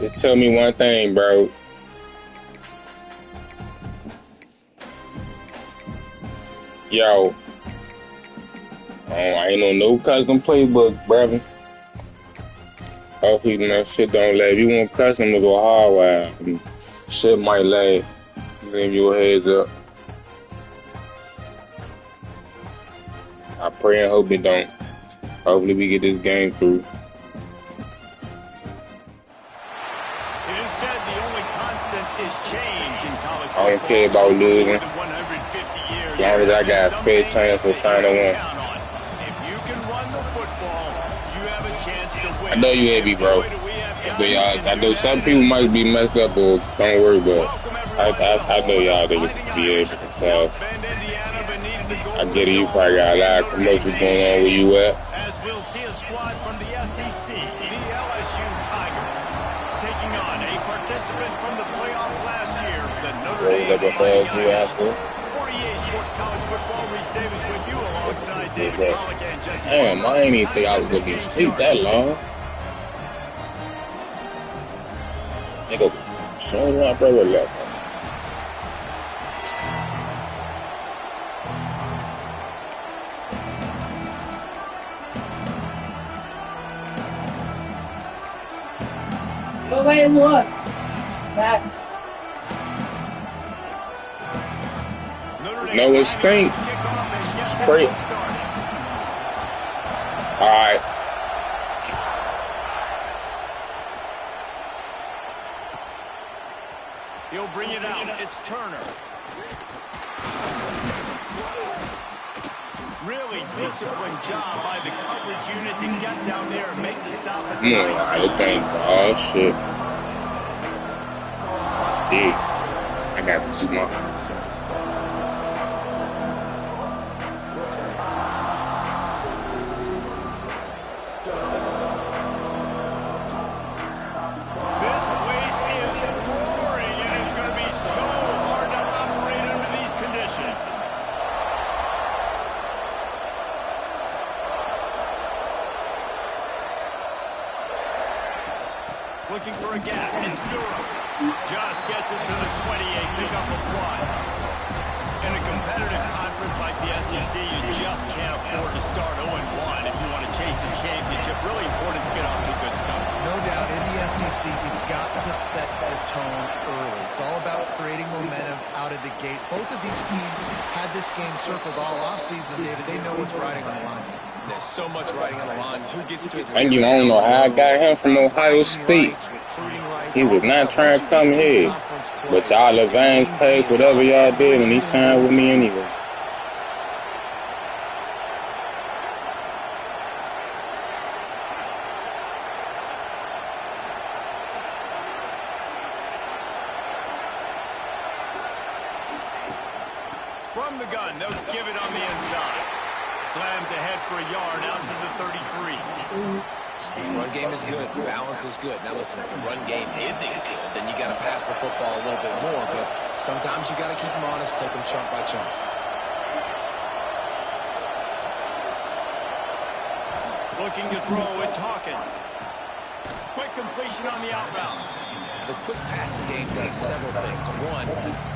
Just tell me one thing, bro. Yo. I ain't on no custom playbook, brother. Hopefully that shit don't lag. If you want custom to go hardwire, shit might lag. Give your heads up. I pray and hope it don't. Hopefully we get this game through. It is said the only constant is change in college football. I don't care about losing. As long as I got a fair chance for trying to win. If you can run the football, you have a chance to win. I know you heavy, bro. But I know some people might be messed up, or don't worry about it. I know y'all niggas be able to tell. I get it, you probably got a lot of commercials going on where you at. As we'll see a squad from the SEC, the LSU Tigers, taking on a participant from the playoff last year, the Notre Dame Fighting Irish. 48 Sports College Football, Reese Davis with you alongside David Pollock and Jesse. Damn, I ain't even think I was gonna be asleep that long. Nigga, soon as my brother left. Go away and look. Back. No, it stink. Spray. Alright. He'll bring it out. It's Turner. Really disciplined job by the coverage unit to get down there and make the stop. I think, oh shit. See, I got the smoke. This place is roaring, and it's going to be so hard to operate under these conditions. Looking for a gap. It's Durham. Just gets it to the 28. Pick up a one. In a competitive conference like the SEC, you just can't afford to start 0-1 if you want to chase a championship. Really important to get off to a good start. No doubt, in the SEC, you've got to set the tone early. It's all about creating momentum out of the gate. Both of these teams had this game circled all offseason, David. They know what's riding on the line. There's so much riding on the line. Who gets to it? I don't know how I got him from Ohio State. He was not trying to come here. But y'all advanced pace, whatever y'all did, and he signed with me anyway. From the gun, they'll give it on the inside. Slams ahead for a yard out to the 33. Run game is good. Balance is good. Now listen, if the run game isn't good, then you got to pass the football a little bit more. But sometimes you got to keep them honest, take them chunk by chunk. Looking to throw, it's Hawkins. Quick completion on the outbound. The quick passing game does several things. One,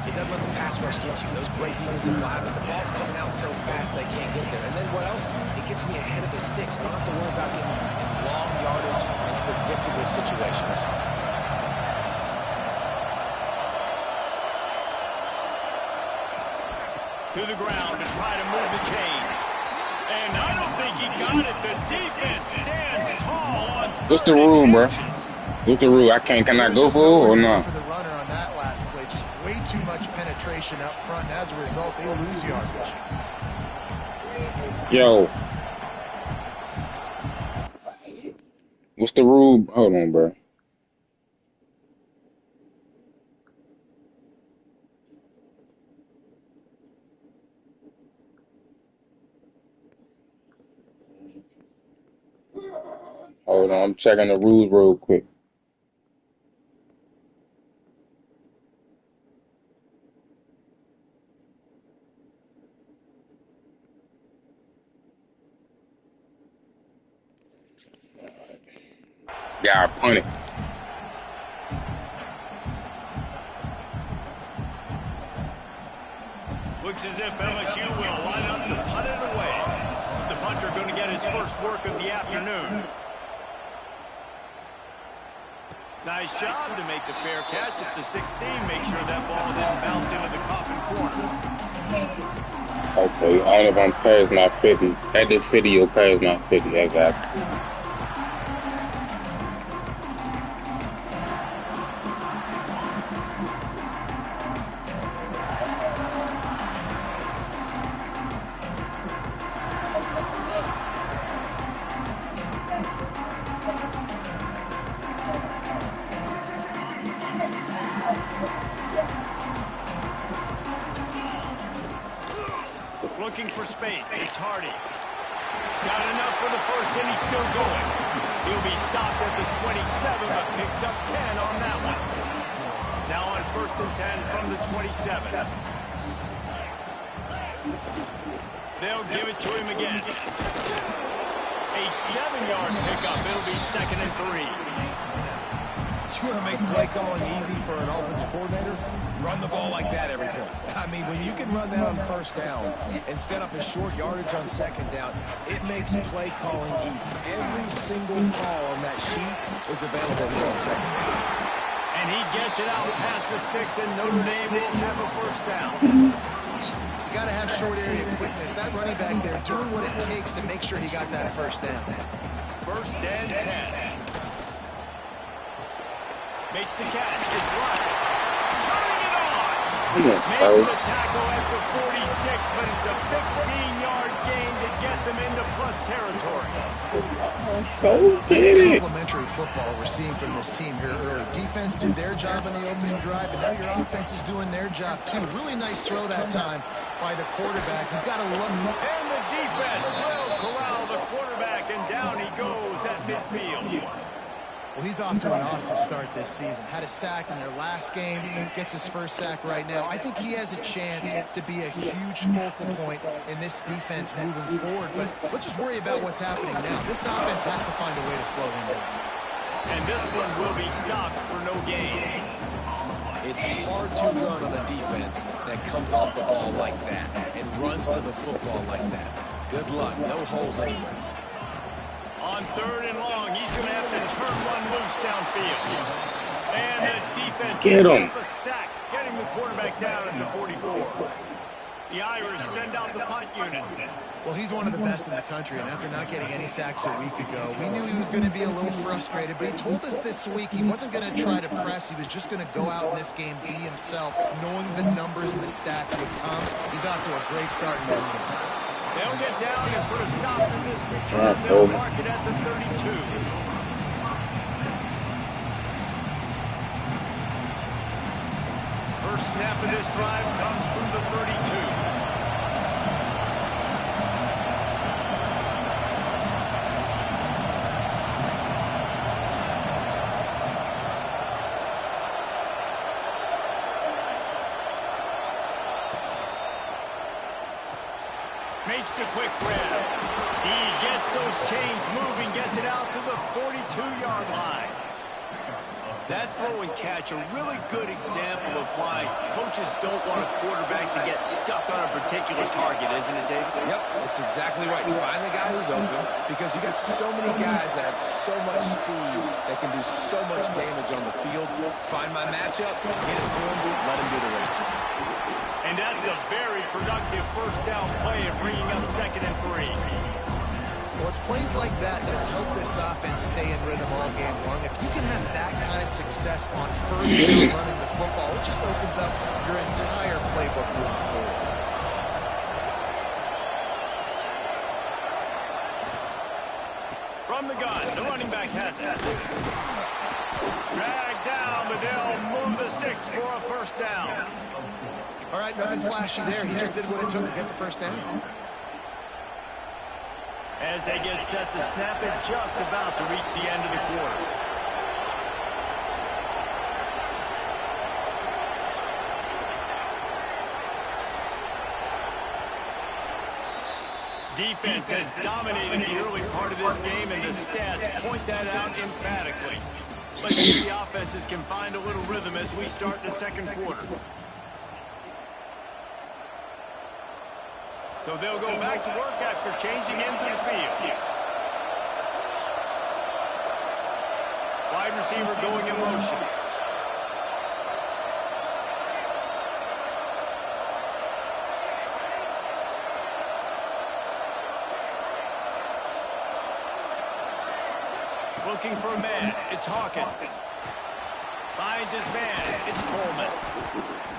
it doesn't let the pass rush get you. Those great defensive linemen, the ball's coming out so fast they can't get there. And then what else? It gets me ahead of the sticks. I don't have to worry about getting in long yardage and predictable situations. To the ground to try to move the chains. And I don't think he got it. The defense stands tall on. What's the rule, bro? What's the rule? Can I go for it or not? For the runner on that last play, just way too much penetration up front, and as a result, they lose yardage. Yo. What's the rule? Hold on, bro. Hold on, I'm checking the rules real quick. Yeah, I punt it. Looks as if LSU will line up to punt it away. The punter going to get his first work of the afternoon. Nice job to make the fair catch at the 16. Make sure that ball didn't bounce into the coffin corner. Okay, only if I'm past my 50. At the 50, you'll pass my 50. I got it. Looking for space. It's Hardy. Got enough for the first, and he's still going. He'll be stopped at the 27, but picks up 10 on that one. Now on 1st and 10 from the 27. They'll give it to him again. A 7-yard pickup. It'll be 2nd and 3. You want to make play calling easy for an offensive coordinator? Run the ball like that every point. I mean, when you can run that on 1st down and set up a short yardage on 2nd down, it makes play calling easy. Every single call on that sheet is available here on 2nd down. And he gets it out past the sticks, and Notre Dame will have a 1st down. You got to have short area quickness. That running back there doing what it takes to make sure he got that 1st down. 1st and 10. Makes the catch. It's Rocket. Turning it on. Makes the tackle at the 46, but it's a 15-yard gain to get them into plus territory. It's complimentary football we're seeing from this team here early. Defense did their job on the opening drive, and now your offense is doing their job too. Really nice throw that time by the quarterback. You've got to love him. And the defense will corral the quarterback, and down he goes at midfield. Well, he's off to an awesome start this season. Had a sack in their last game, gets his 1st sack right now. I think he has a chance to be a huge focal point in this defense moving forward. But let's just worry about what's happening now. This offense has to find a way to slow him down. And this one will be stopped for no gain. It's hard to run on a defense that comes off the ball like that and runs to the football like that. Good luck. No holes anywhere. On 3rd and long, he's going to have to turn one loose downfield. And the defense Get him. Up a sack, getting the quarterback down at the 44. The Irish send out the punt unit. Well, he's one of the best in the country, and after not getting any sacks a week ago, we knew he was going to be a little frustrated, but he told us this week he wasn't going to try to press. He was just going to go out in this game, be himself, knowing the numbers and the stats would come. He's off to a great start in this game. They'll get down and put a stop to this return. They'll mark it at the 32. First snap of this drive comes from the 32. Makes the quick grab. He gets those chains moving, gets it out to the 42-yard line. That throw and catch, a really good example of why coaches don't want a quarterback to get stuck on a particular target, isn't it, David? Yep, that's exactly right. Find the guy who's open, because you got so many guys that have so much speed that can do so much damage on the field. Find my matchup, get it to him, let him do the rest. And that's a very productive 1st down play and bringing up 2nd and 3. Well, it's plays like that that'll help this offense stay in rhythm all game long. If you can have that kind of success on 1st down running the football, it just opens up your entire playbook moving forward. From the gun, the running back has it. Dragged down, but they'll move the sticks for a 1st down. All right, nothing flashy there. He just did what it took to get the 1st down. As they get set to snap it, just about to reach the end of the quarter. Defense has dominated the early part of this game, and the stats point that out emphatically. Let's see if the offenses can find a little rhythm as we start the 2nd quarter. So they'll go back to work after changing into the field. Wide receiver going in motion. Looking for a man. It's Hawkins. Finds his man. It's Coleman.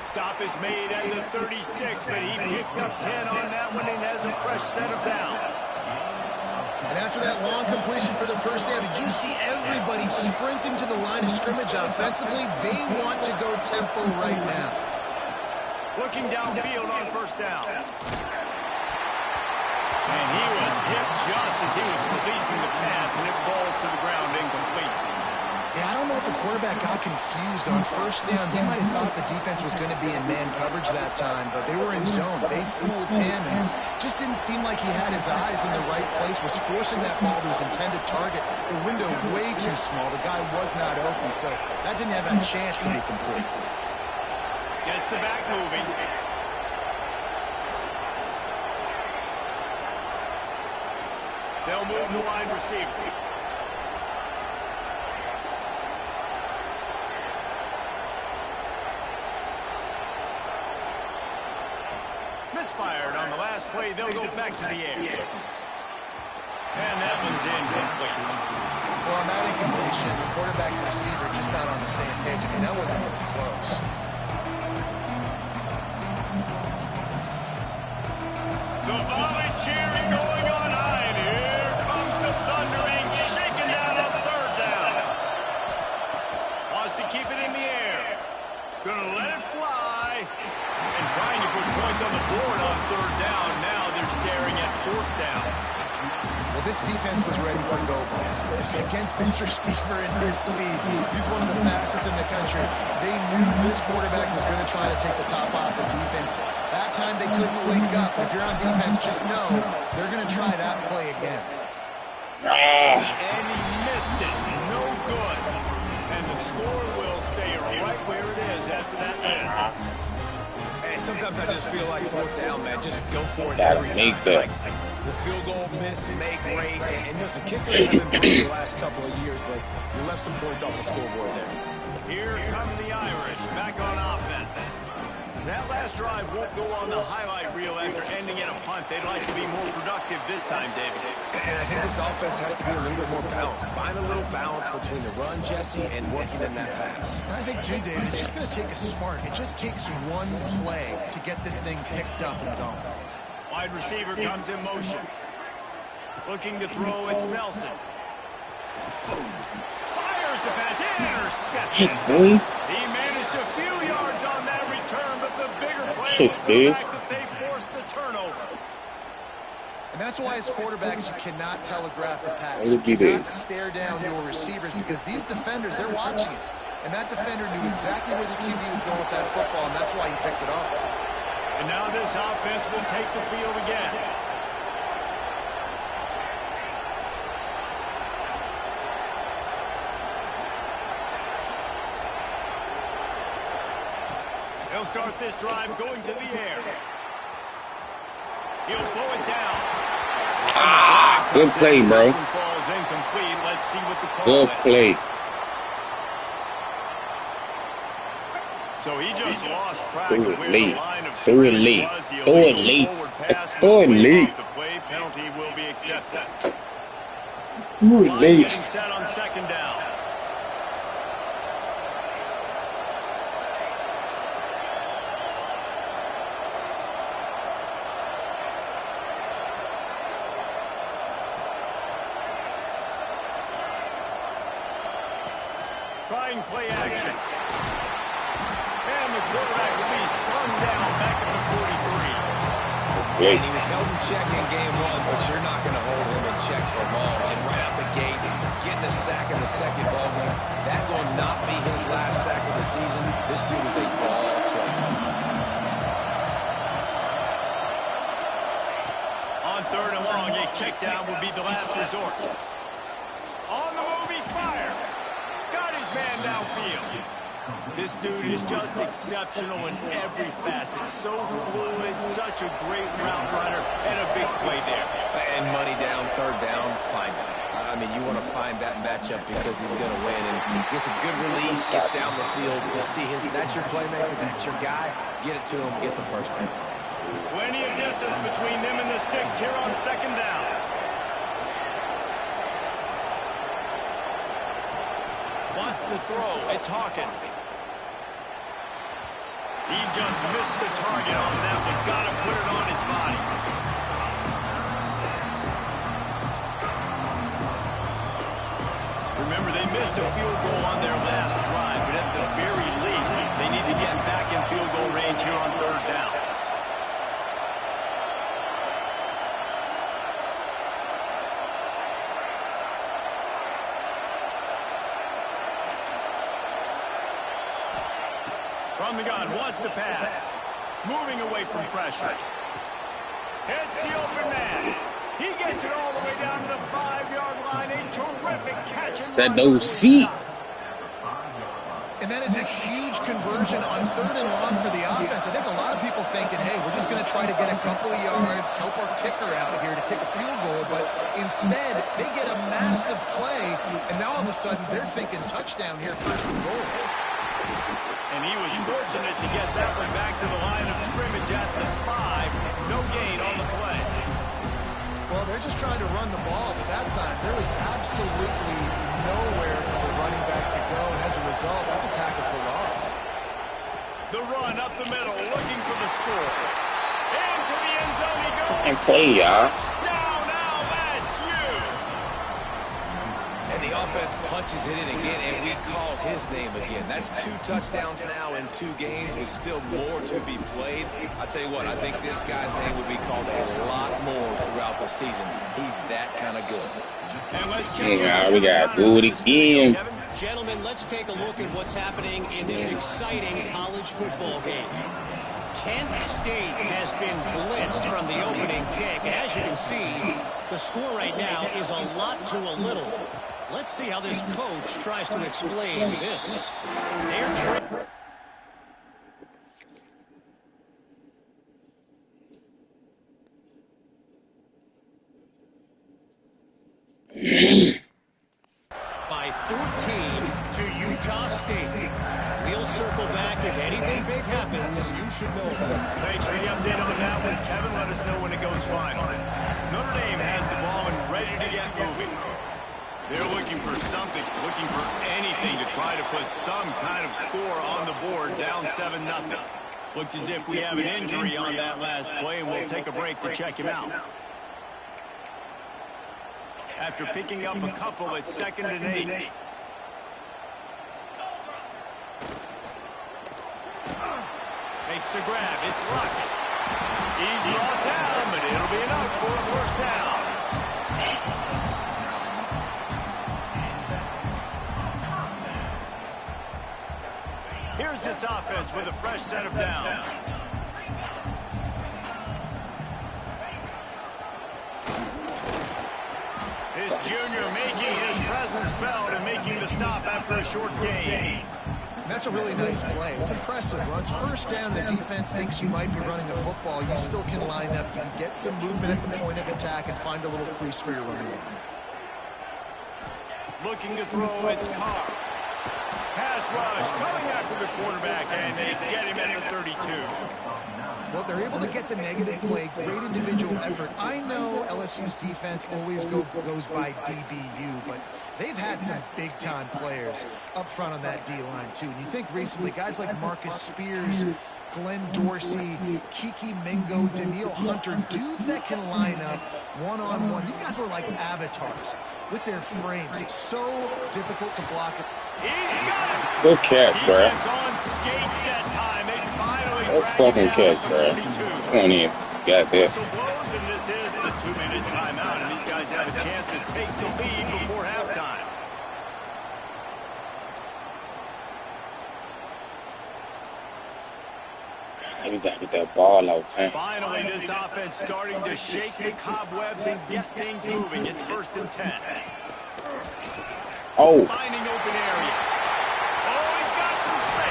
Stop is made at the 36, but he picked up 10 on that one and has a fresh set of downs. And after that long completion for the first down, did you see everybody sprinting to the line of scrimmage offensively? They want to go tempo right now. Looking downfield on first down. And he was hit just as he was releasing the pass, and it falls to the ground incomplete. Yeah, I don't know if the quarterback got confused on first down. He might have thought the defense was going to be in man coverage that time, but they were in zone. They fooled him, and just didn't seem like he had his eyes in the right place, was forcing that ball to his intended target. The window way too small. The guy was not open, so that didn't have a chance to be complete. Gets the back moving. They'll move the wide receiver. Misfired on the last play. They'll go back to the air. And that one's incomplete. Well, on that incompletion, the quarterback and receiver just not on the same page. I mean, that wasn't even close. The volley cheers going on high, and here comes the Thunder being shaken down on third down. Wants to keep it in the air. Gonna let it fly. And trying to put points on the board on third down. Now they're staring at fourth down. Well, this defense was ready for go balls. Against this receiver and his speed, he's one of the fastest in the country. They knew this quarterback was going to try to take the top off the defense. That time they couldn't link up. If you're on defense, just know they're going to try that play again. And he missed it. No good. And the score will stay right where it is after that miss. And sometimes I just feel like fourth down, man. Just go for it every time. Like, the field goal miss, make great. And listen, kickers have been great the last couple of years, but you left some points off the scoreboard there. Here come the Irish back on offense. That last drive won't go on the highlight reel after ending in a punt. They'd like to be more productive this time, David. And I think this offense has to be a little bit more balanced. Find a little balance between the run, Jesse, and working in that pass. I think, too, David, it's just going to take a spark. It just takes one play to get this thing picked up and going. Wide receiver comes in motion. Looking to throw, it's Nelson. Fires the pass, intercepted. He managed a few yards on that return, but the bigger play was the fact that they forced the turnover. And that's why as quarterbacks, you cannot telegraph the pass. You cannot stare down your receivers because these defenders, they're watching it. And that defender knew exactly where the QB was going with that football, and that's why he picked it off. And now this offense will take the field again. They'll start this drive going to the air. He'll throw it down. Good play, bro. Falls incomplete. Let's see what the call Good play. So he just lost track of where the line of Throw it late. Throw it late. Throw it late. The play penalty will be accepted. Throw it late. Getting set on second down. Trying play action. And the quarterback will be slung down back at the 43. And he was held in check in game one, but you're not going to hold him in check for long. And right out the gates, getting a sack in the second ball game, that will not be his last sack of the season. This dude is a ball player. On third and long, a check down will be the last resort. On the move, he fires. Got his man downfield. This dude is just exceptional in every facet. So fluid, such a great route runner, and a big play there. And money down, third down, find him. I mean, you want to find that matchup because he's going to win. And gets a good release, gets down the field. You see that's your playmaker, that's your guy. Get it to him, get the first down. Plenty of distance between them and the sticks here on second down. Wants to throw. It's Hawkins. He just missed the target on that one. Got to put it on his body. Remember, they missed a field goal on their last drive, but at the very least, they need to get back in field goal range here on third down. From the gun, wants to pass. Moving away from pressure. Hits the open man. He gets it all the way down to the 5-yard line. A terrific catch. Said no seat. And that is a huge conversion on third and long for the offense. I think a lot of people thinking, hey, we're just going to try to get a couple of yards, help our kicker out here to kick a field goal. But instead, they get a massive play. And now all of a sudden, they're thinking touchdown here, first and goal. And he was fortunate to get that one back to the line of scrimmage at the 5. No gain on the play. Well, they're just trying to run the ball, but that time there was absolutely nowhere for the running back to go. And as a result, that's a tackle for loss. The run up the middle, looking for the score. Into the end zone he goes. And play, y'all. Touchdown, LSU. And the offense punches it in again, and we call his name again. That's 2 touchdowns now in 2 games with still more to be played. I tell you what, I think this guy's name would be called a lot more throughout the season. He's that kind of good. And let's check Yeah, we got to do it again. Gentlemen, let's take a look at what's happening in this exciting college football game. Kent State has been blitzed from the opening kick. And as you can see, the score right now is a lot to a little. Let's see how this coach tries to explain this. By 14 to Utah State. We'll circle back. If anything big happens, you should know about it. Thanks for the update on that one. Kevin, let us know when it goes final. Notre Dame has the ball and ready to get moving. They're looking for something, looking for anything to try to put some kind of score on the board, down 7-0. Looks as if we have an injury on that last play, and we'll take a break to check him out. After picking up a couple at 2nd and 8. Makes the grab. It's Lockett. He's brought down, but it'll be enough for a first down. Here's this offense with a fresh set of downs. This junior making his presence felt and making the stop after a short gain. That's a really nice play. It's impressive. Once first down, the defense thinks you might be running a football. You still can line up. You can get some movement at the point of attack and find a little crease for your running back. Looking to throw, it's Carr. Pass rush, coming after the quarterback, and they get him at the 32. Well, they're able to get the negative play, great individual effort. I know LSU's defense always goes by DBU, but they've had some big-time players up front on that D-line, too. And you think recently, guys like Marcus Spears, Glenn Dorsey, Kiki Mingo, Daniil Hunter, dudes that can line up one-on-one. These guys were like avatars with their frames. It's so difficult to block it. He's got it. Good catch, bro. Defense on skates that time. They finally Good drag fucking him catch, down bro. to the 32. Come on in. Got that. Whistle blows, and this is the 2-minute timeout, and these guys have a chance to take the lead before halftime. You gotta get that ball out, man. Finally, this offense starting to shake the cobwebs and get things moving. It's 1st and 10. Oh. Finding open areas. Oh, he's got some space.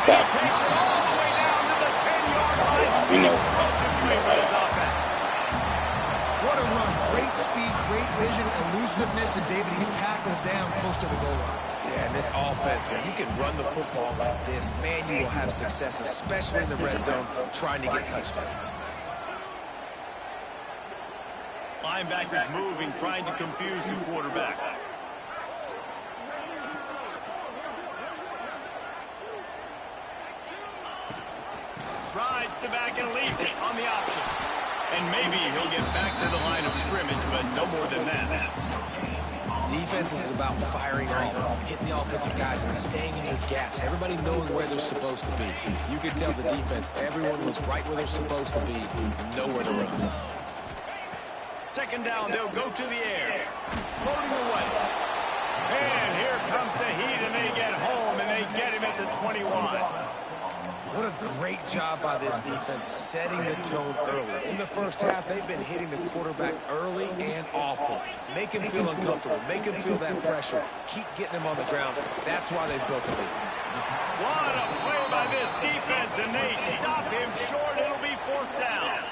top. Takes it all the way down to the 10-yard line. You know. Explosive play for his offense. What a run. Great speed, great vision, elusiveness, and David, he's tackled down close to the goal line. Yeah, and this offense, when you can run the football like this, man, you will have success, especially in the red zone, trying to get touchdowns. Linebackers moving, trying to confuse the quarterback. Rides the back and leaves it on the option. And maybe he'll get back to the line of scrimmage, but no more than that. Defense is about firing off, hitting the offensive guys and staying in your gaps. Everybody knowing where they're supposed to be. You could tell the defense, everyone was right where they're supposed to be, nowhere to run. Second down, they'll go to the air. Floating away. And here comes the heat, and they get home, and they get him at the 21. What a great job by this defense setting the tone early. In the first half, they've been hitting the quarterback early and often. Make him feel uncomfortable. Make him feel that pressure. Keep getting him on the ground. That's why they built the lead. What a play by this defense, and they stop him short. It'll be fourth down.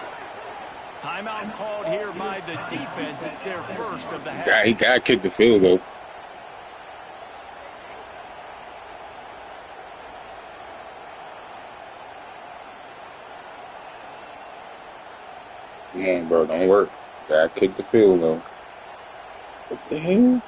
Timeout called here by the defense. It's their first of the half. Yeah, he got to kick the field goal. Come on, bro. Don't work. Gotta kick the field goal. What the hell?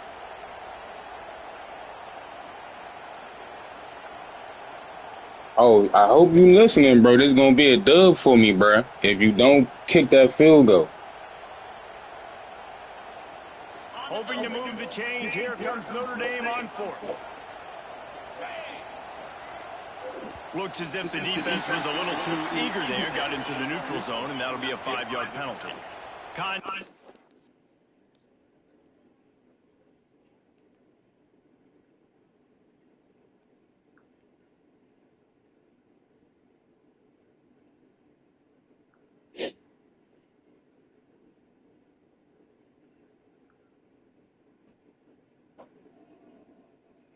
Oh, I hope you listening, bro. This is gonna be a dub for me, bro. If you don't kick that field goal. Hoping to move the chains. Here comes Notre Dame on fourth. Looks as if the defense was a little too eager there. Got into the neutral zone, and that'll be a 5-yard penalty.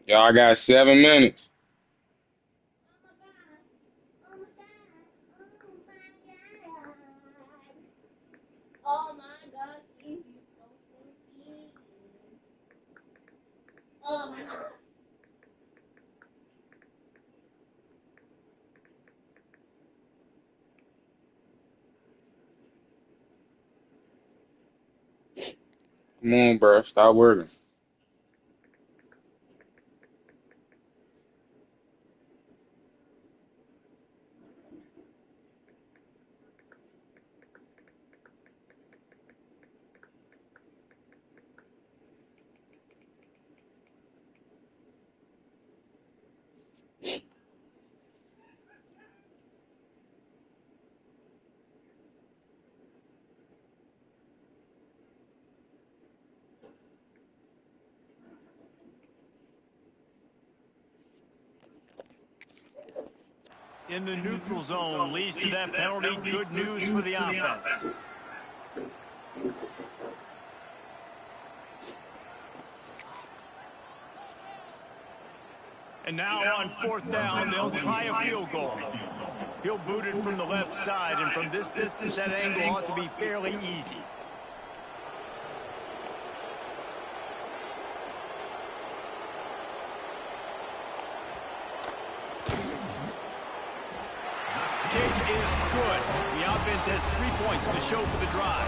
Y'all got 7 minutes. Oh my God, he's so funny. Oh my God. Come on, bro. Stop working. In the neutral zone leads to that penalty. Good news for the offense. And now on fourth down, they'll try a field goal. He'll boot it from the left side, and from this distance, that angle ought to be fairly easy. Kick is good. The offense has 3 points to show for the drive.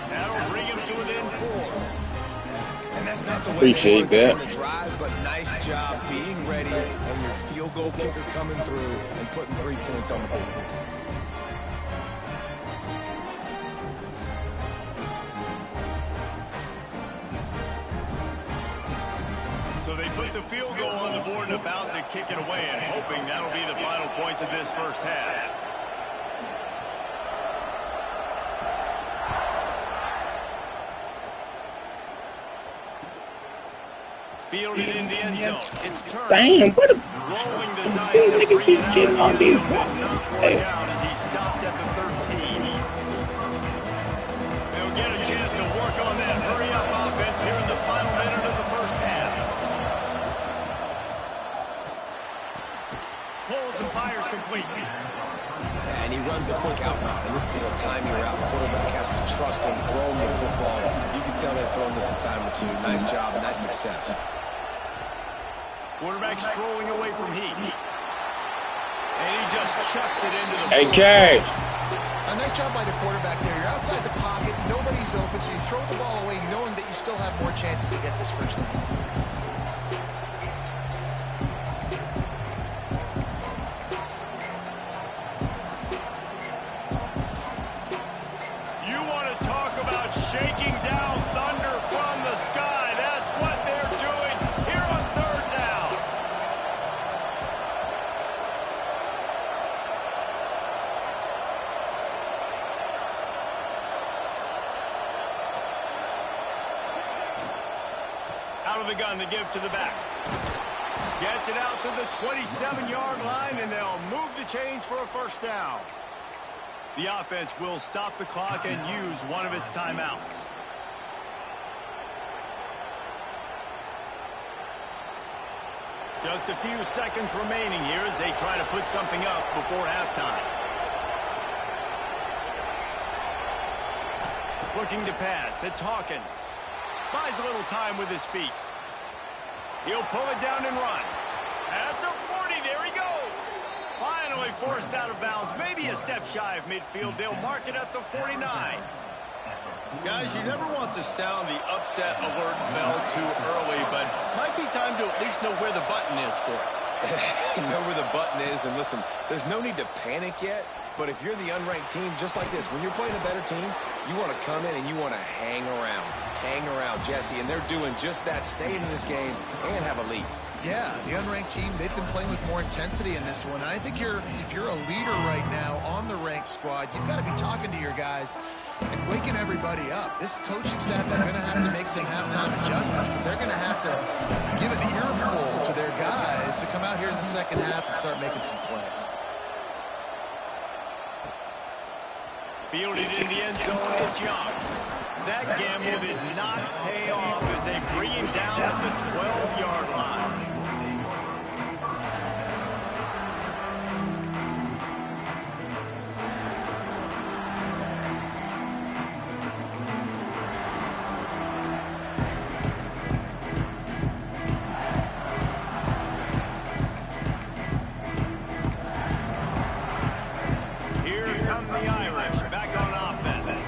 That'll bring him to within 4. And that's not the way Appreciate they that. want to the drive, but nice job being ready and your field goal kicker coming through and putting 3 points on the board. So they put the field goal on the board and about to kick it away, and hoping that'll be the final points of this first half. Fielded in the end zone. It's turned. Damn, what a Rolling the dice this to nigga bring it keeps out getting on of the these end zone, but boxes. not one Ass. down as he stopped at the 13. They'll get a chance to work on that hurry-up offense here in the final minute of the first half. Pulls complete. And he runs a quick out route, and this is a timing route. The quarterback has to trust him, throw him the football. You can tell they've thrown this a time or two. Nice job, nice success. Quarterback strolling away from heat. And he just chucks it into the... Hey, catch! A nice job by the quarterback there. You're outside the pocket, nobody's open, so you throw the ball away knowing that you still have more chances to get this first down. You want to talk about shaking down thunder from the sky. That's what they're doing here on third down. Out of the gun to give to the back. Gets it out to the 27-yard line, and they'll move the chains for a first down. The offense will stop the clock and use one of its timeouts. Just a few seconds remaining here as they try to put something up before halftime. Looking to pass. It's Hawkins. Buys a little time with his feet. He'll pull it down and run. At the 40, there he goes. Finally forced out of bounds. Maybe a step shy of midfield. They'll mark it at the 49. Guys, you never want to sound the upset alert bell too early, but might be time to at least know where the button is for it. Know where the button is, and listen, there's no need to panic yet, but if you're the unranked team, just like this, when you're playing a better team, you want to come in and you want to hang around. Hang around, Jesse, and they're doing just that, staying in this game and have a lead. Yeah, the unranked team, they've been playing with more intensity in this one. I think if you're a leader right now on the ranked squad, you've got to be talking to your guys and waking everybody up. This coaching staff is going to have to make some halftime adjustments, but they're going to have to give an earful to their guys to come out here in the second half and start making some plays. Fielded in the end zone, it's Young. That gamble did not pay off as they bring him down at the 12-yard line. Here come the Irish back on offense.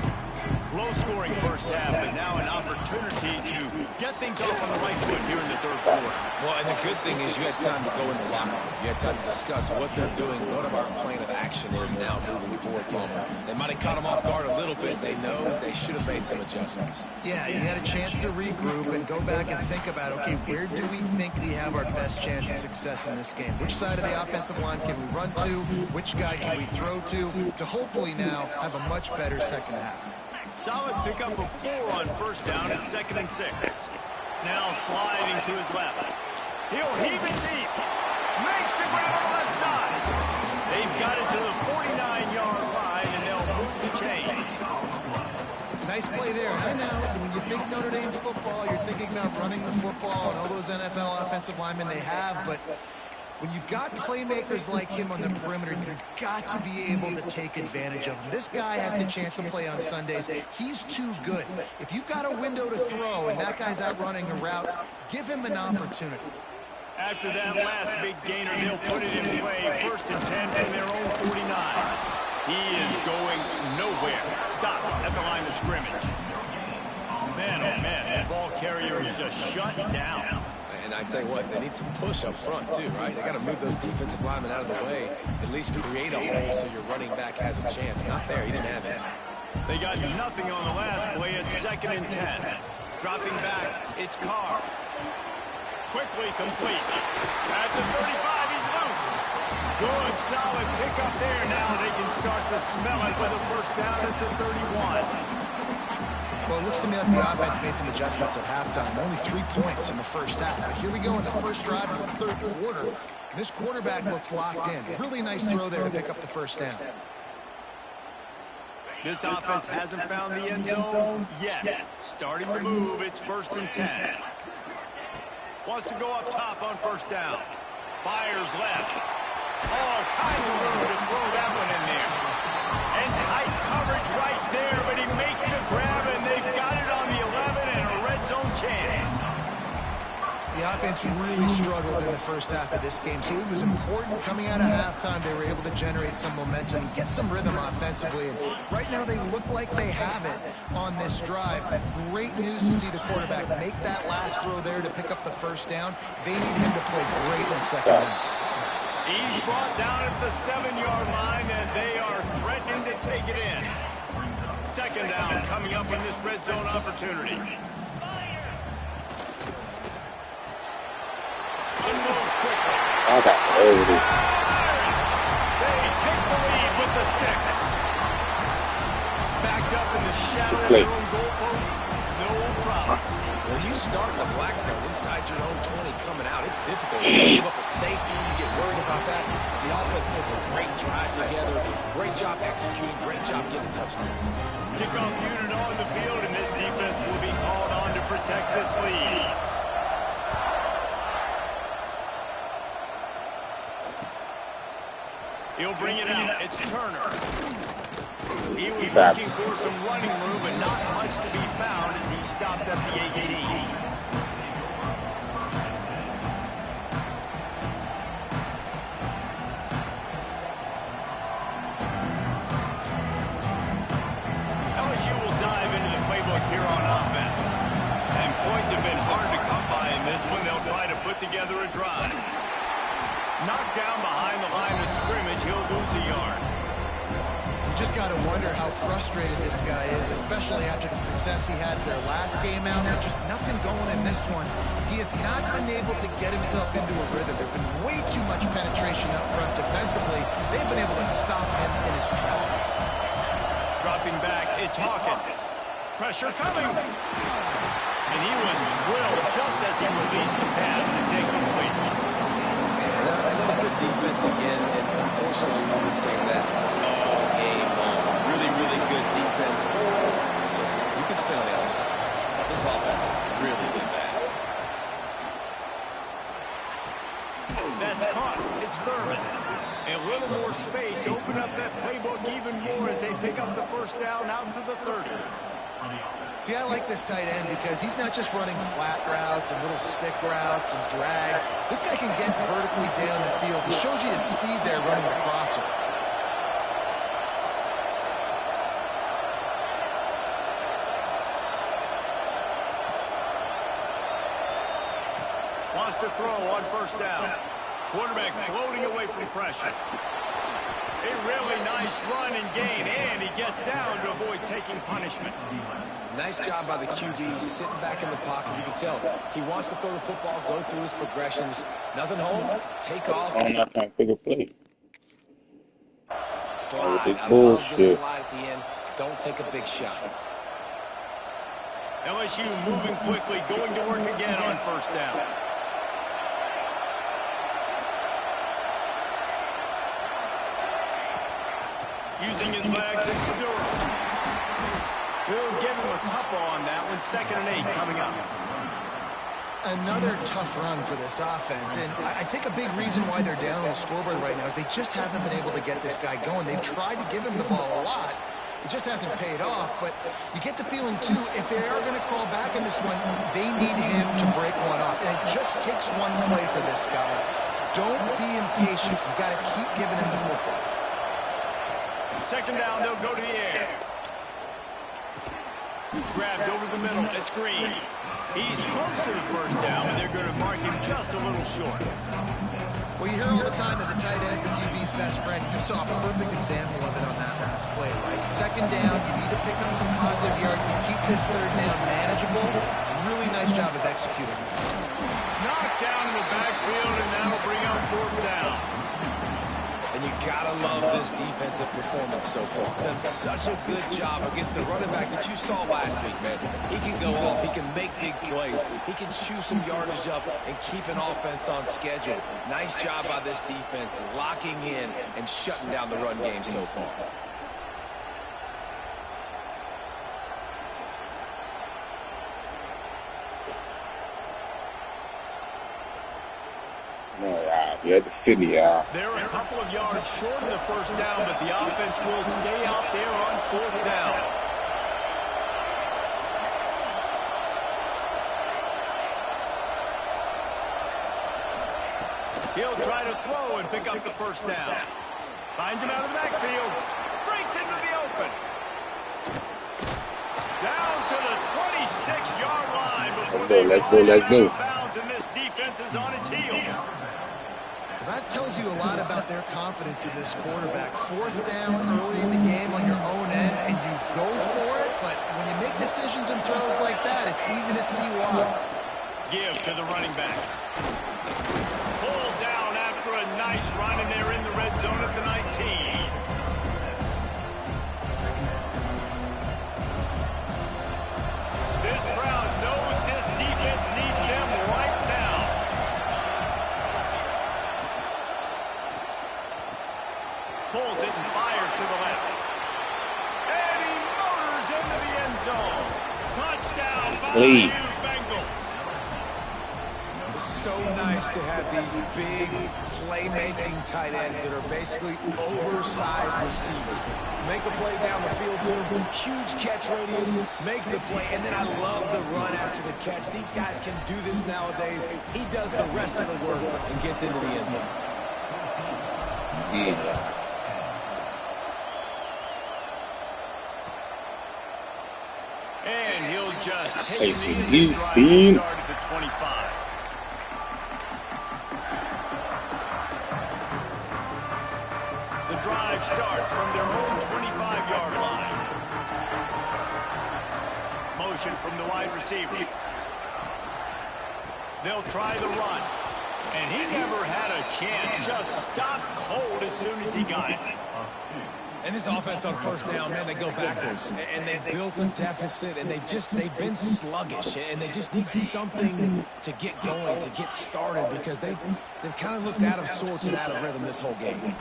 Low-scoring first half, but now an opportunity to get things off on the right foot here in the third quarter. Well, and the good thing is you had time to go in the locker room. You had time to discuss what they're doing, what our plan of action is now moving forward, Palmer. They might have caught them off guard a little bit. They know they should have made some adjustments. Yeah, you had a chance to regroup and go back and think about, okay, where do we think we have our best chance of success in this game? Which side of the offensive line can we run to? Which guy can we throw to hopefully now have a much better second half? Solid pickup of 4 on first down at 2nd and 6. Now sliding to his left. He'll heave it deep. Makes the grab on the left side. They've got it to the 49-yard line, and they'll move the chains. Nice play there. I know when you think Notre Dame football, you're thinking about running the football and all those NFL offensive linemen they have, but when you've got playmakers like him on the perimeter, you've got to be able to take advantage of him. This guy has the chance to play on Sundays. He's too good. If you've got a window to throw and that guy's out running a route, give him an opportunity. After that last big gainer, they'll put it in play. 1st and 10 from their own 49. He is going nowhere. Stop at the line of scrimmage. Man, oh man, that ball carrier is just shut down. And I tell you what, they need some push up front too, right? They got to move those defensive linemen out of the way, at least create a hole so your running back has a chance. Not there, he didn't have it. They got nothing on the last play at 2nd and 10. Dropping back, it's Carr. Quickly complete. At the 35, he's loose. Good, solid pickup there. Now they can start to smell it with a first down at the 31. Well, it looks to me like the offense made some adjustments at halftime. Only 3 points in the first half. But here we go in the first drive of the third quarter. This quarterback looks locked in. Really nice throw there to pick up the first down. This offense hasn't found the end zone yet. Starting to move, it's 1st and 10. Wants to go up top on first down. Fires left. All kinds of room to throw that one in there. And tight coverage right there, but he makes the grab, and they've got it on the 11 and a red zone chance. The offense really struggled in the first half of this game, so it was important coming out of halftime. They were able to generate some momentum and get some rhythm offensively. And right now they look like they have it on this drive. Great news to see the quarterback make that last throw there to pick up the first down. They need him to play great in the second half. He's brought down at the 7-yard line, and they are threatening to take it in. Second down coming up in this red zone opportunity. Unloads quickly. I got over it. They take the lead with the 6. Backed up in the shadow of Play. their own goalpost, no problem. When you start in the black zone inside your own 20 coming out, it's difficult. You give up a safety, you get worried about that. The offense puts a great drive together. Great job executing, great job getting a touchdown. Kickoff unit on the field, and this defense will be called on to protect this lead. He'll bring it out. It's Turner. He was looking for some running room, but not much to be found as he stopped at the 18. LSU will dive into the playbook here on offense. And points have been hard to come by in this one. They'll try to put together a drive. Knocked down behind the line of scrimmage, he'll lose a yard. You just got to wonder how frustrated this guy is, especially after the success he had in their last game out. There's just nothing going in this one. He has not been able to get himself into a rhythm. There's been way too much penetration up front defensively. They've been able to stop him in his tracks. Dropping back, it's Hawkins. Pressure coming. And he was drilled just as he released the pass to take complete. And that was good defense again, and unfortunately, we would say that all game long. Really, really good defense. Listen, you can spin on the other side. This offense has really been bad. That's caught. It's Thurman. A little more space. Open up that playbook even more as they pick up the first down out to the 30. See, I like this tight end because he's not just running flat routes and little stick routes and drags. This guy can get vertically down the field. He shows you his speed there running the crosser. Wants to throw on first down. Quarterback floating away from pressure. A really nice run and gain, and he gets down to avoid taking punishment. Nice job by the QB, sitting back in the pocket. You can tell he wants to throw the football, go through his progressions. Nothing home, take off. I'm not trying to pick a play. Slide. I love the slide at the end. Don't take a big shot. LSU moving quickly, going to work again on first down. Using his legs, it's Durham. He'll give him a couple on that one. 2nd and 8 coming up. Another tough run for this offense, and I think a big reason why they're down on the scoreboard right now is they just haven't been able to get this guy going. They've tried to give him the ball a lot. It just hasn't paid off, but you get the feeling, too, if they are going to crawl back in this one, they need him to break one off, and it just takes one play for this guy. Don't be impatient. You got to keep giving him the football. 2nd down, they'll go to the air. Grabbed over the middle. It's Green. He's close to the first down, but they're going to mark him just a little short. Well, you hear all the time that the tight end's the QB's best friend. You saw a perfect example of it on that last play, right? 2nd down, you need to pick up some positive yards to keep this 3rd down manageable. Really nice job of executing. Knocked down in the backfield, and that'll bring up 4th down. And you gotta love this defensive performance so far. Done such a good job against the running back that you saw last week, man. He can go off, he can make big plays, he can chew some yardage up and keep an offense on schedule. Nice job by this defense, locking in and shutting down the run game so far. No, Yeah, the city, They're a couple of yards short of the first down, but the offense will stay out there on fourth down. He'll try to throw and pick up the first down. Finds him out of the backfield. Breaks into the open. Down to the 26-yard line before they let's go. out of bounds, and this defense is on its heels. That tells you a lot about their confidence in this quarterback. Fourth down early in the game on your own end, and you go for it, but when you make decisions and throws like that, it's easy to see why. Give to the running back. Pulled down after a nice run, and they're in the red zone at the 19. This crowd knows this defense needs them right now. Pulls it and fires to the left. And he motors into the end zone. Touchdown by the Bengals. It's so nice to have these big playmaking tight ends that are basically oversized receivers. Make a play down the field to him, huge catch radius, makes the play, and then I love the run after the catch. These guys can do this nowadays. He does the rest of the work and gets into the end zone. And he'll just take Facing the defense. 25. The drive starts from their own 25-yard line. Motion from the wide receiver. They'll try the run. And he never had a chance. Just stopped cold as soon as he got it. And this offense on first down, man, they go backwards. And they've built a deficit, and they've been sluggish. And they just need something to get going, to get started, because they've kind of looked out of sorts and out of rhythm this whole game.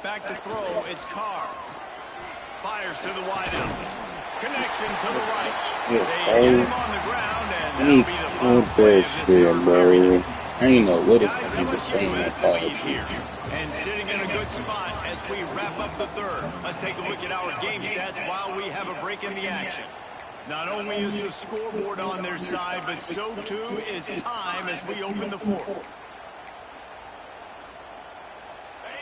Back to throw, it's Carr. Fires to the wideout. Connection to the right. They get him on the ground, and that'll be the final play of this third quarter. I ain't know what Guys, if he was saying LSU that has the lead here, and sitting in a good spot as we wrap up the third. Let's take a look at our game stats while we have a break in the action. Not only is the scoreboard on their side, but so too is time as we open the fourth.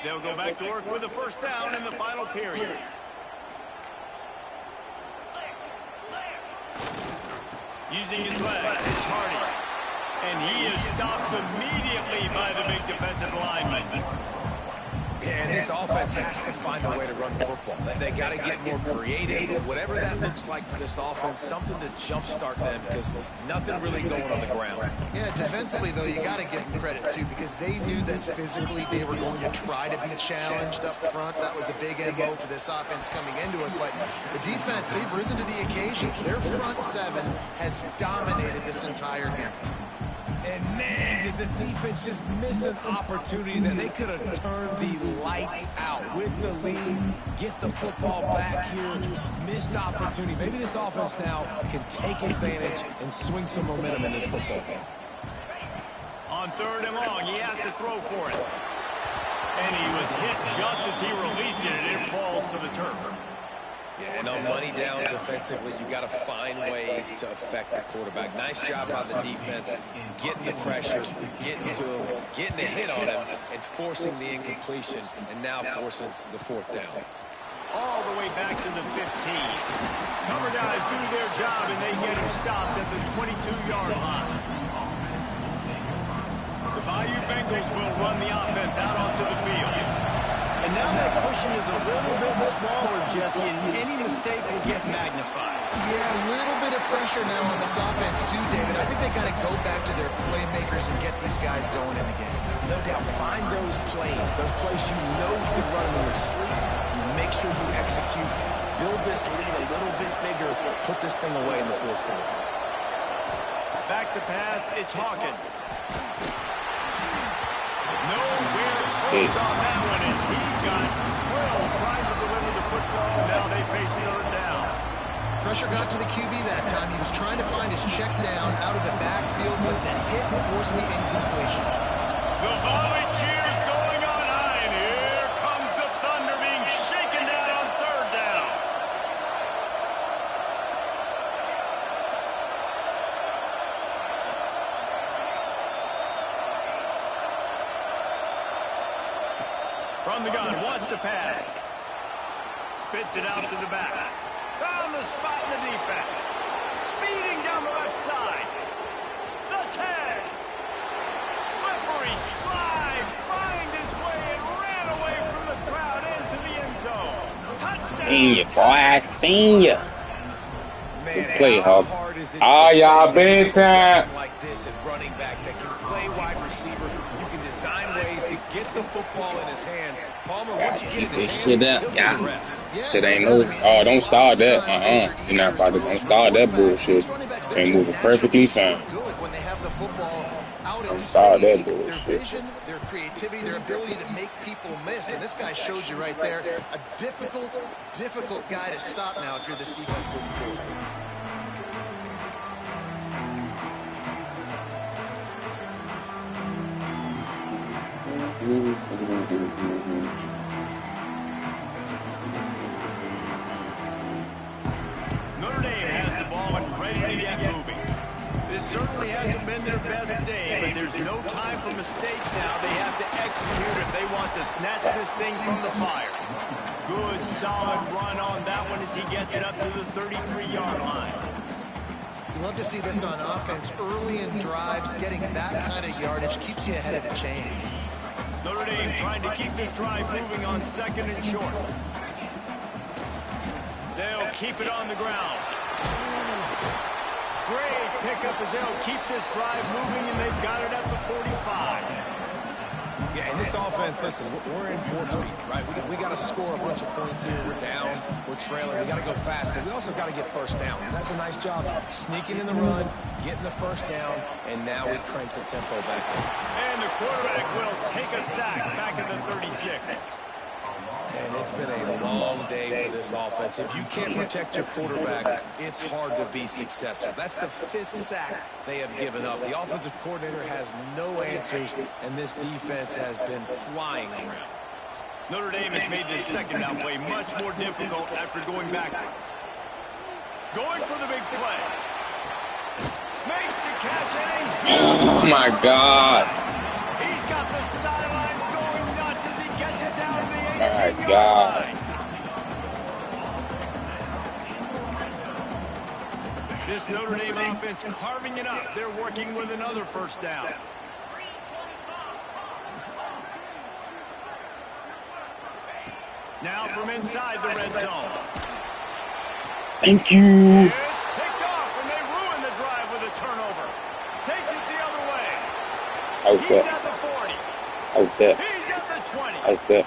They'll go back to work with a first down in the final period. Using his legs, it's Hardy. And he is stopped immediately by the big defensive lineman. Yeah, and this offense has to find a way to run the football. They got to get more creative. Whatever that looks like for this offense, something to jumpstart them, because nothing really going on the ground. Yeah, defensively, though, you got to give them credit, too, because they knew that physically they were going to try to be challenged up front. That was a big MO for this offense coming into it. But the defense, they've risen to the occasion. Their front seven has dominated this entire game. And, man, did the defense just miss an opportunity that they could have turned the lights out with the lead, get the football back here. Missed opportunity. Maybe this offense now can take advantage and swing some momentum in this football game. On third and long, he has to throw for it. And he was hit just as he released it, and it falls to the turf. Yeah, and on money down defensively, you got to find ways to affect the quarterback. Nice job by the defense, getting the pressure, getting to him, getting a hit on him, and forcing the incompletion, and now forcing the fourth down. All the way back to the 15. Cover guys do their job, and they get him stopped at the 22-yard line. The Bayou Bengals will run the offense out onto the field. And now that cushion is a little bit smaller, Jesse, and any mistake will get magnified. Yeah, a little bit of pressure now on this offense too, David. I think they got to go back to their playmakers and get these guys going in the game. No doubt, find those plays you know you can run in your sleep. You make sure you execute, build this lead a little bit bigger, put this thing away in the fourth quarter. Back to pass, it's Hawkins. Nowhere close on that one as he got drilled trying to deliver the football. Now they face third down. Pressure got to the QB that time. He was trying to find his check down out of the backfield, but the hit forced the incompletion. The volley cheers from the gun, wants to pass. Spits it out to the back. Found the spot in the defense. Speeding down the left side. The tag. Slippery slide. Find his way and ran away from the crowd into the end zone. Touchdown. Seen you, boy. I seen you. Man, Play how hard. hard is it Ah, to y'all defend bedtime. like this at running back that can play wide receiver? You can design ways to get the football in his hand. Palmer, once you get it in his Shit hands, up, he'll do the yeah. rest. Shit ain't no. Oh, don't start that. You're not about to. Don't start that bullshit. They moving perfectly fine. Good when they have the football out in Don't start that space. bullshit. Their vision, their creativity, their ability to make people miss. And this guy showed you right there a difficult guy to stop now if you're this defense moving forward. Notre Dame has the ball and ready to get moving. This certainly hasn't been their best day, but there's no time for mistakes now. They have to execute if they want to snatch this thing from the fire. Good, solid run on that one as he gets it up to the 33-yard line. You love to see this on offense. Early in drives, getting that kind of yardage keeps you ahead of the chains. Notre Dame trying to keep this drive moving on 2nd and short. They'll keep it on the ground. Great pickup as they'll keep this drive moving, and they've got it at the 45. Yeah, and this offense, listen, we're in 4-3, right? We got to score a bunch of points here. We're down, we're trailing, we got to go fast, but we also got to get first down. And that's a nice job, sneaking in the run, getting the first down, and now we crank the tempo back in. And the quarterback will take a sack back at the 36. And it's been a long day for this offense. If you can't protect your quarterback, it's hard to be successful. That's the 5th sack they have given up. The offensive coordinator has no answers, and this defense has been flying around. Notre Dame has made this second down play much more difficult after going backwards. Going for the big play. Makes the catch, and Oh my God. he's got the sideline going nuts as he gets it down to the 18-yard My God. line. This Notre Dame offense carving it up. They're working with another first down. Now from inside the red zone. Thank you. It's picked off, and they ruin the drive with a turnover. Takes it the other way. I was He's there. at the 40. I was there. He's at the 20. I was there.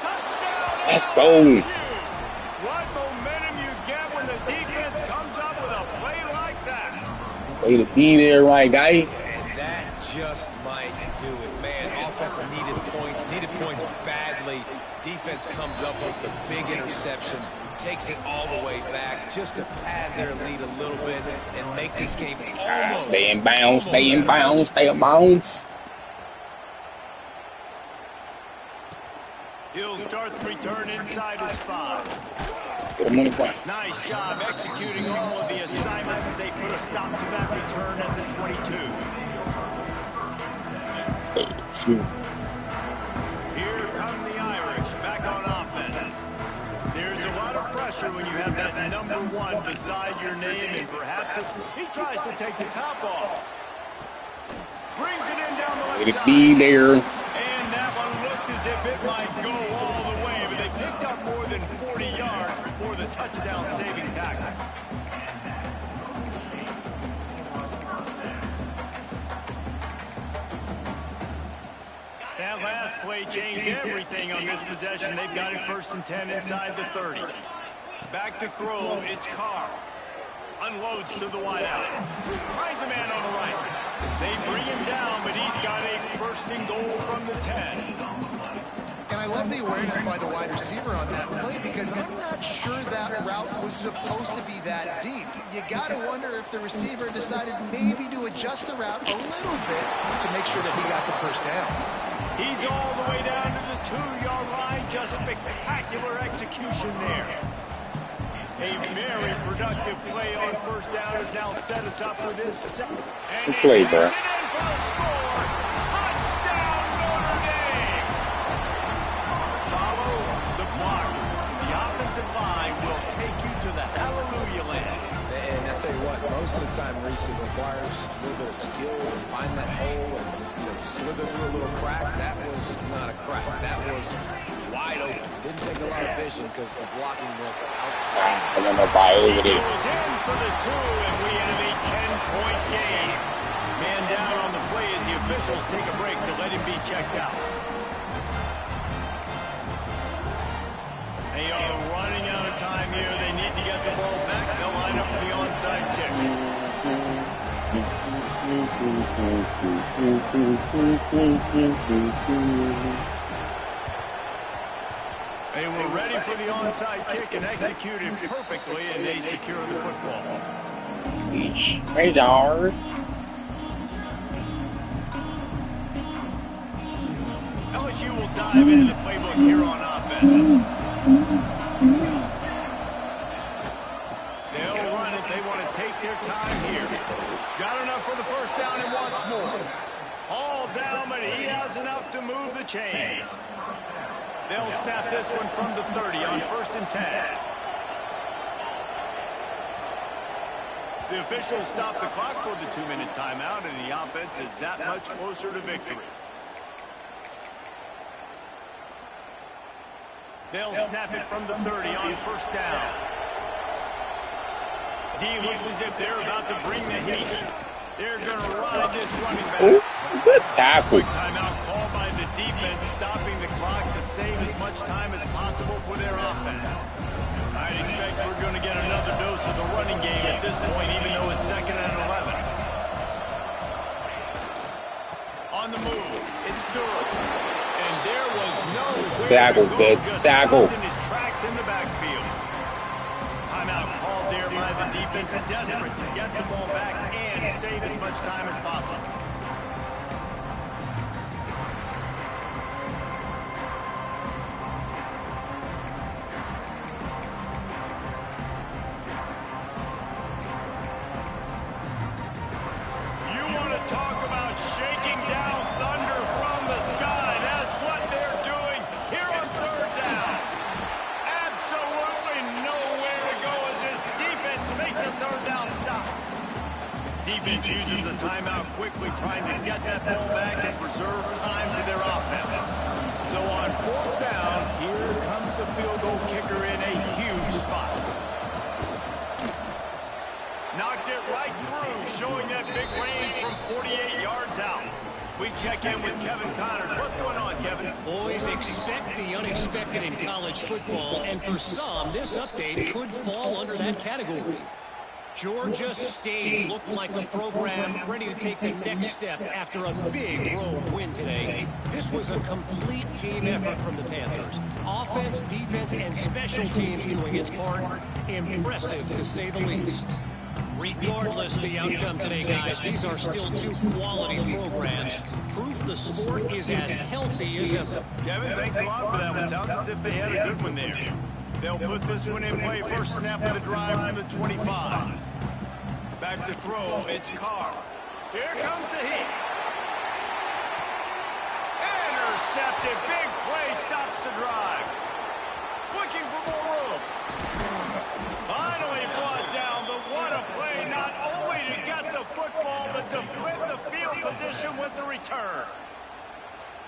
Touchdown. Let's go. LSU. What momentum you get when the defense comes up with a play like that. Way to be there, right, guy. And that just might do it. Man, offense needed points badly. Defense comes up with the big interception, takes it all the way back just to pad their lead a little bit and make this game almost. Stay in bounds, stay in bounds, stay in bounds. He'll start the return inside his 5. Get him on the ground. Nice job executing all of the assignments as they put a stop to that return at the 22. Here come the Irish back on offense. There's a lot of pressure when you have that number 1 beside your name, and perhaps he tries to take the top off. Brings it in down the Way left to side. be there. And that one looked as if it might go all the way, but they picked up more than 40 yards before the touchdown-saving tackle. That last play changed everything on this possession. They've got it 1st and 10 inside the 30. Back to throw, it's Carr. Unloads to the wideout. Finds a man on the right. They bring him down, but he's got a 1st and goal from the 10. And I love the awareness by the wide receiver on that play because I'm not sure that route was supposed to be that deep. You got to wonder if the receiver decided maybe to adjust the route a little bit to make sure that he got the first down. He's all the way down to the 2-yard line. Just spectacular execution there. A very productive play on first down has now set us up with this second. And Good play, bro. it in for the score. Touchdown, Notre Dame. most of the time, Reese, it requires a little bit of skill to find that hole and, you know, slither through a little crack. That was not a crack. That was wide open. Didn't take a lot of vision because the blocking was outstanding. And then the ball over there. Goes in for the 2, and we have a 10-point game. Man down on the play as the officials take a break to let him be checked out. They are running out of time here. They need to get the ball back. They'll line up for the onside kick. They were ready for the onside kick and executed perfectly, and they secure the football. Hey, dog. LSU will dive into the playbook here on offense. They'll run it. They want to take their time here. Got enough for the first down and wants more. All down, but he has enough to move the chains. They'll snap this one from the 30 on 1st and 10. The officials stop the clock for the 2-minute timeout, and the offense is that much closer to victory. They'll snap it from the 30 on 1st down. D looks as if they're about to bring the heat. They're going to ride this running back. Ooh, good tackle. Quick timeout called by the defense, stopping the clock to save as much time as possible for their offense. I'd expect we're going to get another dose of the running game at this point, even though it's 2nd and 11. On the move, it's Durham. And there was nowhere Tackle, to big go, just tackle. stopped in his tracks in the backfield. Timeout called there by the defense, desperate to get the ball back and save as much time as possible. You want to talk about shaking down thunder from the sky? That's what they're doing here on 3rd down. Absolutely nowhere to go as this defense makes a 3rd down stop. Defense uses a timeout quickly, trying to get that ball back and preserve time for their offense. So on 4th down, here comes the field goal kicker in a huge spot. Knocked it right through, showing that big range from 48 yards out. We check in with Kevin Connors. What's going on, Kevin? Boys, expect the unexpected in college football, and for some, this update could fall under that category. Georgia State looked like a program ready to take the next step after a big road win today. This was a complete team effort from the Panthers. Offense, defense, and special teams doing its part. Impressive, to say the least. Regardless of the outcome today, guys, these are still 2 quality programs. Proof the sport is as healthy as ever. Kevin, thanks a lot for that one. Sounds as if they had a good one there. They'll put this one in play. First snap of the drive from the 25. Back to throw. It's Carr. Here comes the heat. Intercepted. Big play stops the drive. Looking for more room. Finally brought down, but what a play, not only to get the football, but to flip the field position with the return.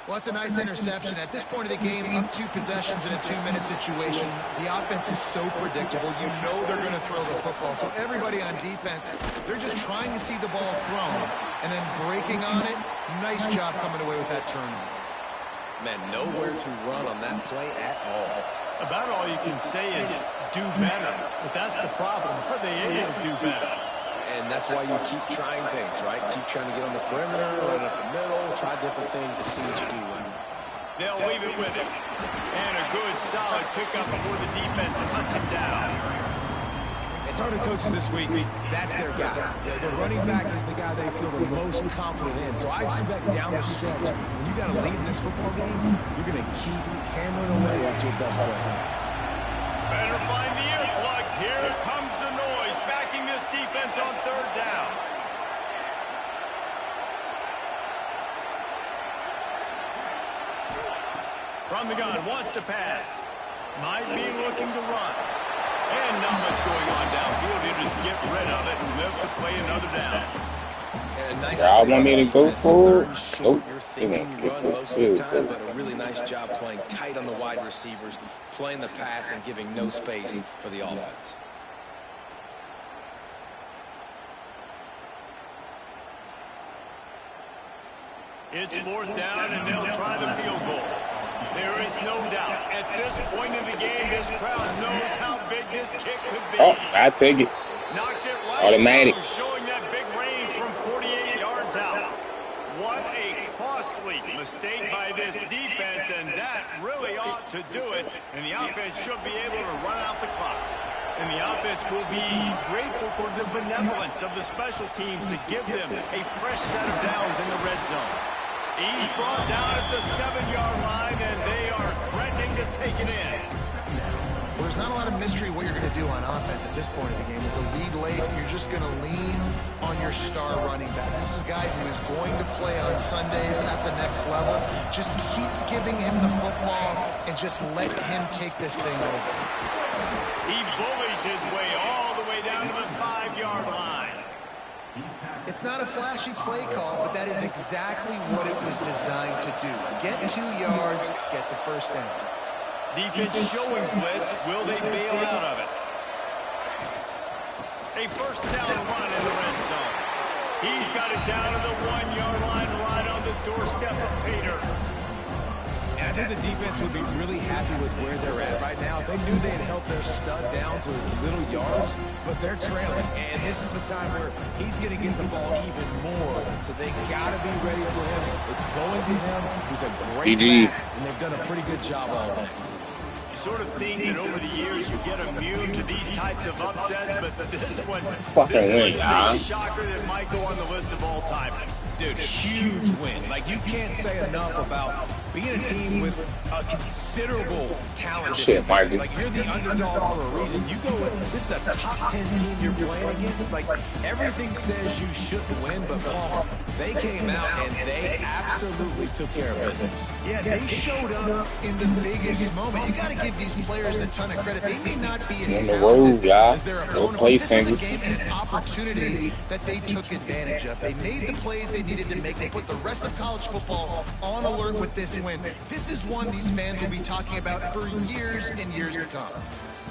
Well, that's a nice interception. At this point of the game, up 2 possessions in a 2-minute situation, the offense is so predictable. You know they're going to throw the football. So everybody on defense, they're just trying to see the ball thrown and then breaking on it. Nice job coming away with that turnover. Man, nowhere to run on that play at all. About all you can say is do better. But that's the problem. Are they able to do better? And that's why you keep trying things, right? Keep trying to get on the perimeter, run up the middle, try different things to see what you do well. They'll leave it with him. And a good, solid pickup before the defense cuts him down. It's hard to coaches this week. That's their guy. The running back is the guy they feel the most confident in. So I expect down the stretch, when you got a lead in this football game, you're going to keep hammering away at your best player. Better find the earplugs. Here comes the noise, backing this defense on 3rd down. From the gun, wants to pass. Might be looking to run. And not much going on downfield. He'll just get get rid of it and live to play another down. And a nice Y'all want me to go for it? Nope. You're They thinking won't get run this most of the field time, goal. but a really nice job playing tight on the wide receivers, playing the pass, and giving no space for the offense. It's 4th down, and they'll try the field goal. There is no doubt. At this point in the game, this crowd knows how big this kick could be. Oh, I take it. Knocked it right Automatic. down, showing that big range from 48 yards out. What a costly mistake by this defense, and that really ought to do it. And the offense should be able to run out the clock. And the offense will be grateful for the benevolence of the special teams to give them a fresh set of downs in the red zone. He's brought down at the 7-yard line, and they are threatening to take it in. Well, there's not a lot of mystery what you're going to do on offense at this point of the game. With the lead late, you're just going to lean on your star running back. This is a guy who is going to play on Sundays at the next level. Just keep giving him the football and just let him take this thing over. He bullies his way all the way down to the 5-yard line. It's not a flashy play call, but that is exactly what it was designed to do. Get 2 yards, get the first down. Defense showing blitz. Will they bail out of it? A 1st down run in the red zone. He's got it down to the 1-yard line, right on the doorstep of Pater. And I think the defense would be really happy with where they're at right now. If they knew they'd held their stud down to his little yards, but they're trailing. And this is the time where he's going to get the ball even more. So they got to be ready for him. It's going to him. He's a great back, and they've done a pretty good job all day. You sort of think that over the years you get immune to these types of upsets, but this one is a shocker that might go on the list of all time. Dude, huge win. Like, you can't say enough about being a team with a considerable talent. Shit, Michael. Like, you're the underdog for a reason. You go in, this is a top 10 team you're playing against. Like, everything says you shouldn't win, but Paul, they came out and they absolutely took care of business. Yeah, they showed up in the biggest moment. You got to give these players a ton of credit. They may not be as talented as their opponent, but this is a game and an opportunity that they took advantage of. They made the plays they needed to make. They put the rest of college football on alert with this win. This is one these fans will be talking about for years and years to come.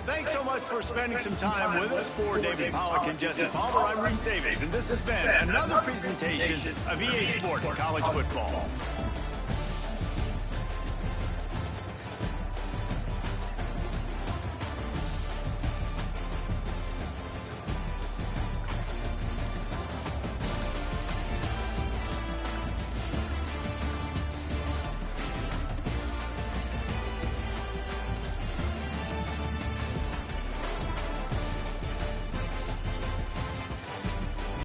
Thanks so much for spending some time with us. For David Pollack and Jesse Palmer, I'm Reese Davis, and this has been another presentation of EA Sports College Football.